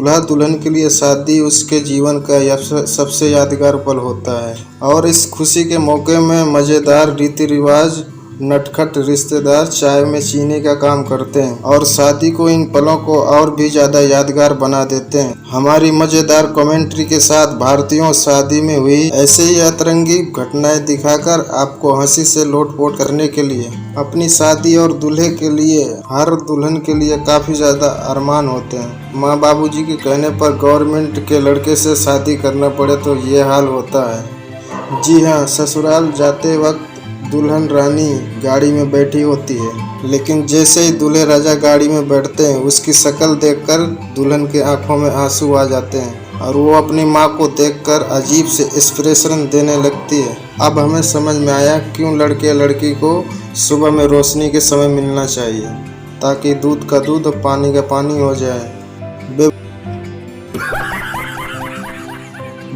दूल्हा दुल्हन के लिए शादी उसके जीवन का सबसे यादगार पल होता है और इस खुशी के मौके में मज़ेदार रीति रिवाज नटखट रिश्तेदार चाय में चीनी का काम करते हैं और शादी को इन पलों को और भी ज़्यादा यादगार बना देते हैं। हमारी मज़ेदार कमेंट्री के साथ भारतीयों शादी में हुई ऐसे ही अतरंगी घटनाएं दिखाकर आपको हंसी से लोटपोट करने के लिए अपनी शादी और दूल्हे के लिए हर दुल्हन के लिए काफ़ी ज़्यादा अरमान होते हैं। माँ बाबूजी के कहने पर गवर्नमेंट के लड़के से शादी करना पड़े तो ये हाल होता है। जी हाँ, ससुराल जाते वक्त दुल्हन रानी गाड़ी में बैठी होती है, लेकिन जैसे ही दूल्हे राजा गाड़ी में बैठते हैं उसकी शक्ल देखकर दुल्हन के आंखों में आंसू आ जाते हैं और वो अपनी माँ को देखकर अजीब से एक्सप्रेशन देने लगती है। अब हमें समझ में आया क्यों लड़के या लड़की को सुबह में रोशनी के समय मिलना चाहिए, ताकि दूध का दूध और पानी का पानी हो जाए।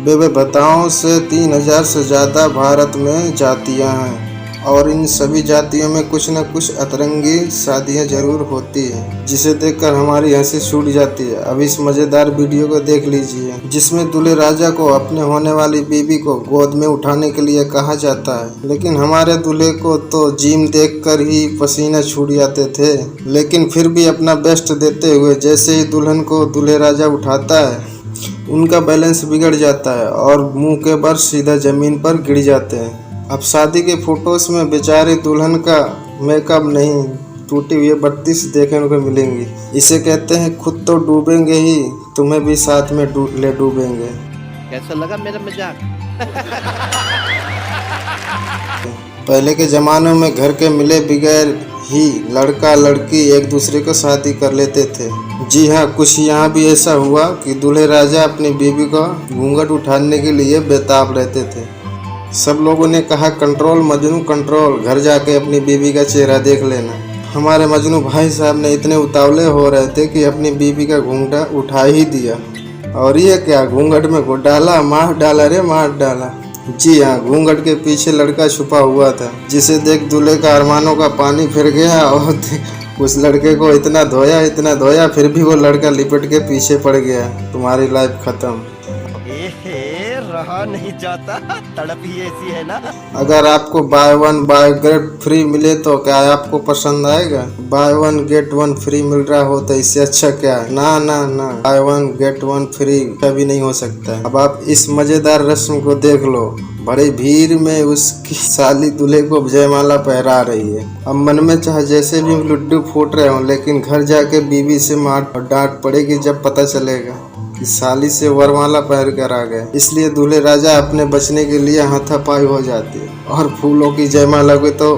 बेबताओं से 3000 से ज़्यादा भारत में जातियां हैं और इन सभी जातियों में कुछ न कुछ अतरंगी शादियां जरूर होती हैं, जिसे देखकर हमारी हंसी छूट जाती है। अब इस मज़ेदार वीडियो को देख लीजिए, जिसमें दूल्हे राजा को अपने होने वाली बीवी को गोद में उठाने के लिए कहा जाता है, लेकिन हमारे दूल्हे को तो जिम देखकर ही पसीना छूट जाते थे, लेकिन फिर भी अपना बेस्ट देते हुए जैसे ही दुल्हन को दूल्हे राजा उठाता है उनका बैलेंस बिगड़ जाता है और मुंह के बल सीधा जमीन पर गिर जाते हैं। अब शादी के फोटोज में बेचारे दुल्हन का मेकअप नहीं, टूटी हुई 32 देखने को मिलेंगी। इसे कहते हैं खुद तो डूबेंगे ही, तुम्हें भी साथ में डूबेंगे। कैसा लगा मेरा मजाक? पहले के ज़मानों में घर के मिले बगैर ही लड़का लड़की एक दूसरे को शादी कर लेते थे। जी हाँ, कुछ यहाँ भी ऐसा हुआ कि दूल्हे राजा अपनी बीवी का घूंघट उठाने के लिए बेताब रहते थे। सब लोगों ने कहा कंट्रोल मजनू कंट्रोल, घर जाके अपनी बीवी का चेहरा देख लेना। हमारे मजनू भाई साहब ने इतने उतावले हो रहे थे कि अपनी बीवी का घूंघटा उठा ही दिया। और ये क्या, घूंघट में को डाला, मार डाला रे मार डाला। जी हाँ, घूंघट के पीछे लड़का छुपा हुआ था, जिसे देख दूल्हे का अरमानों का पानी फिर गया और उस लड़के को इतना धोया फिर भी वो लड़का लिपट के पीछे पड़ गया। तुम्हारी लाइफ खत्म। रहा नहीं जाता, तड़प ही ऐसी है ना। अगर आपको buy one buy get free मिले तो क्या आपको पसंद आएगा? Buy one get one free मिल रहा हो तो इससे अच्छा क्या है? ना ना ना, bye one get one free कभी नहीं हो सकता। अब आप इस मजेदार रस्म को देख लो। बड़े भीड़ में उसकी साली दूल्हे को जयमाला पहरा रही है। अब मन में चाहे जैसे भी लड्डू फूट रहे हो, लेकिन घर जाके बीवी से मार और डांट पड़ेगी जब पता चलेगा कि साली से वरमाला पहन कर आ गए। इसलिए दूल्हे राजा अपने बचने के लिए हाथापाई हो जाती है और फूलों की जयमाला को तो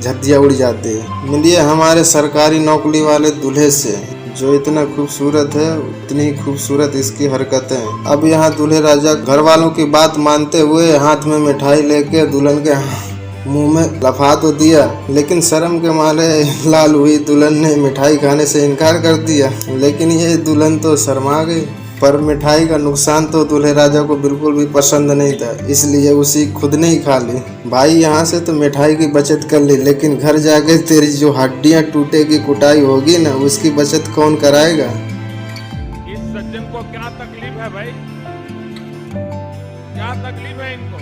झद्दियाँ उड़ जाती है। मिलिए हमारे सरकारी नौकरी वाले दूल्हे से, जो इतना खूबसूरत है उतनी ही खूबसूरत इसकी हरकतें। अब यहाँ दूल्हे राजा घर वालों की बात मानते हुए हाथ में मिठाई लेके दुल्हन के मुंह में लफा तो दिया, लेकिन शर्म के मारे लाल हुई दुल्हन ने मिठाई खाने से इनकार कर दिया। लेकिन ये दुल्हन तो शर्मा गई। पर मिठाई का नुकसान तो दूल्हे राजा को बिल्कुल भी पसंद नहीं था, इसलिए उसी खुद ने ही खा ली। भाई यहाँ से तो मिठाई की बचत कर ली, लेकिन घर जाके तेरी जो हड्डियाँ टूटे की कुटाई होगी ना, उसकी बचत कौन कराएगा? इस सज्जन को क्या तकलीफ है भाई? क्या तकलीफ है इनको?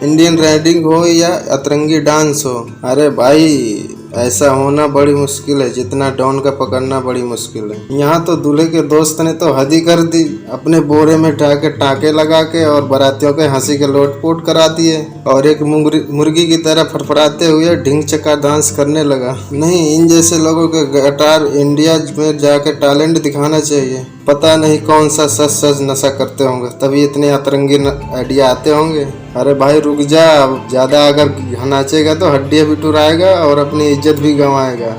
इंडियन राइडिंग हो या अतरंगी डांस हो, अरे भाई ऐसा होना बड़ी मुश्किल है जितना डॉन का पकड़ना बड़ी मुश्किल है। यहाँ तो दूल्हे के दोस्त ने तो हद ही कर दी, अपने बोरे में टाके लगा के और बारातियों के हंसी के लोटपोट करा दिए और एक मुर्गी की तरह फड़फड़ाते हुए ढिंग चक्का डांस करने लगा। नहीं, इन जैसे लोगों के गटार इंडिया में जाकर टैलेंट दिखाना चाहिए। पता नहीं कौन सा सच नशा करते होंगे, तभी इतने अतरंगी आइडिया आते होंगे। अरे भाई रुक जा, ज्यादा अगर नाचेगा तो हड्डियां भी टुराएगा और अपनी इज्जत भी गंवाएगा,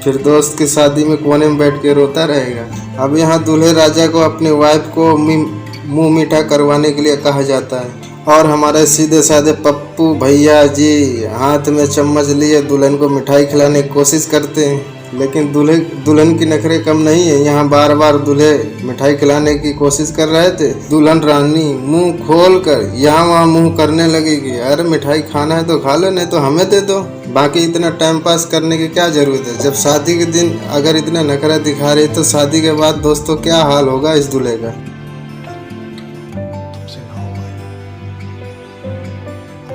फिर दोस्त की शादी में कोने में बैठ के रोता रहेगा। अब यहाँ दूल्हे राजा को अपनी वाइफ को मुंह मीठा करवाने के लिए कहा जाता है और हमारे सीधे साधे पप्पू भैया जी हाथ में चम्मच लिए दुल्हन को मिठाई खिलाने की कोशिश करते हैं। लेकिन दुल्हन की नखरे कम नहीं है। यहाँ बार बार दूल्हे मिठाई खिलाने की कोशिश कर रहे थे। दुल्हन रानी मुंह खोल कर यहाँ वहाँ मुंह करने लगेगी, अरे मिठाई खाना है तो खा लो, नहीं तो हमें दे दो। बाकी इतना टाइम पास करने की क्या जरूरत है। जब शादी के दिन अगर इतना नखरा दिखा रही तो शादी के बाद दोस्तों क्या हाल होगा इस दूल्हे का। तुमसे ना हो पाएगा,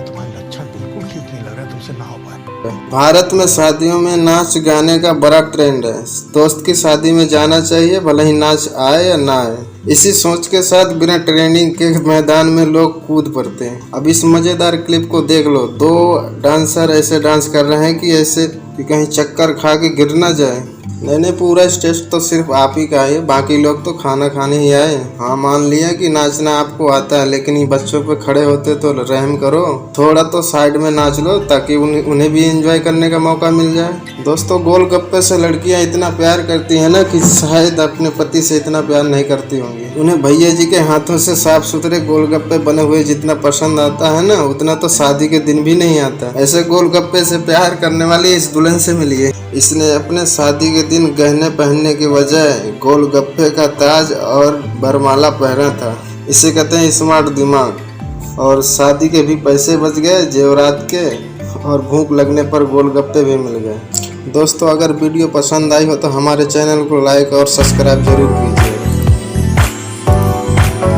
तुम्हारे लक्षण बिल्कुल ठीक नहीं लग रहा, तुमसे ना हो पाएगा। भारत में शादियों में नाच गाने का बड़ा ट्रेंड है। दोस्त की शादी में जाना चाहिए, भले ही नाच आए या ना आए। इसी सोच के साथ बिना ट्रेनिंग के मैदान में लोग कूद पड़ते हैं। अब इस मजेदार क्लिप को देख लो। 2 डांसर ऐसे डांस कर रहे हैं कि ऐसे कि कहीं चक्कर खा के गिर ना जाए। नहीं, पूरा स्टेज तो सिर्फ आप ही का है, बाकी लोग तो खाना खाने ही आए। हाँ, मान लिया कि नाचना आपको आता है, लेकिन ये बच्चों पे खड़े होते तो रहम करो, थोड़ा तो साइड में नाच लो ताकि उन्हें भी एंजॉय करने का मौका मिल जाए। दोस्तों, गोलगप्पे से लड़कियां इतना प्यार करती हैं ना कि शायद अपने पति से इतना प्यार नहीं करती होंगी। उन्हें भैया जी के हाथों से साफ सुथरे गोलगप्पे बने हुए जितना पसंद आता है ना, उतना तो शादी के दिन भी नहीं आता। ऐसे गोलगप्पे से प्यार करने वाली इस दुल्हन से मिलिए। इसने अपने शादी के दिन गहने पहनने के बजाय गोलगप्पे का ताज और बरमाला पहना था। इसे कहते हैं स्मार्ट दिमाग। और शादी के भी पैसे बच गए, जेवरात के, और भूख लगने पर गोलगप्पे भी मिल गए। दोस्तों, अगर वीडियो पसंद आई हो तो हमारे चैनल को लाइक और सब्सक्राइब जरूर कीजिए।